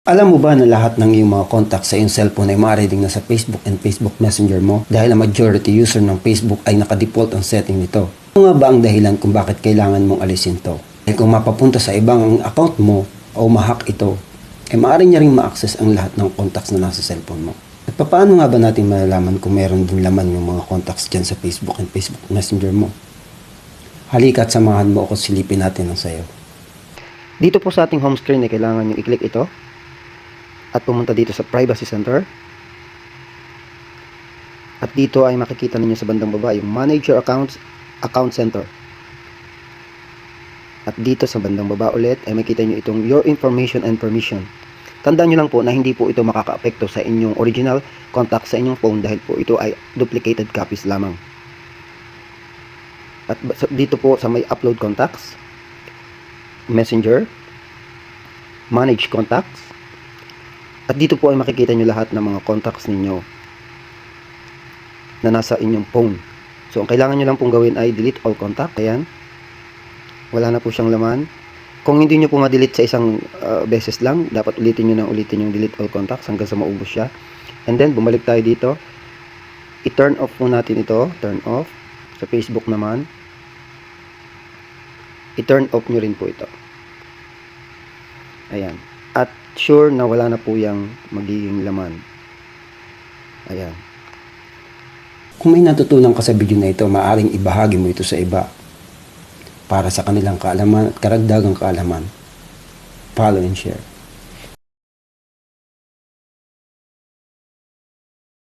Alam mo ba na lahat ng iyong mga contacts sa iyong cellphone ay maaari ding nasa Facebook and Facebook Messenger mo dahil ang majority user ng Facebook ay nakadefault ang setting nito? Ano nga ba ang dahilan kung bakit kailangan mong alisin to? Dahil kung mapapunta sa ibang account mo o ma-hack ito, ay maaari niya ring ma-access ang lahat ng contacts na nasa cellphone mo. At paano nga ba natin malalaman kung meron din laman yung mga contacts dyan sa Facebook and Facebook Messenger mo? Halika at samahan mo ako, silipin natin ang sayo. Dito po sa ating home screen ay kailangan nyo i-click ito at pumunta dito sa Privacy Center. At dito ay makikita ninyo sa bandang baba yung Manage Your Accounts, Account Center. At dito sa bandang baba ulit ay makikita nyo itong Your Information and Permission. Tandaan nyo lang po na hindi po ito makaka-apekto sa inyong original contact sa inyong phone dahil po ito ay duplicated copies lamang. At dito po sa may Upload Contacts, Messenger, Manage Contacts, at dito po ay makikita nyo lahat ng mga contacts ninyo na nasa inyong phone. So, ang kailangan nyo lang pong gawin ay delete all contact. Ayan. Wala na po siyang laman. Kung hindi nyo po ma-delete sa isang beses lang, dapat ulitin nyo yung delete all contacts hanggang sa maubos siya. And then, bumalik tayo dito. I-turn off po natin ito. Turn off. Sa Facebook naman. I-turn off nyo rin po ito. Ayan. At sure na wala na po yung magiging laman. Ayan. Kung may natutunan ka sa video na ito, maaaring ibahagi mo ito sa iba para sa kanilang kaalaman at karagdagang kaalaman. Follow and share.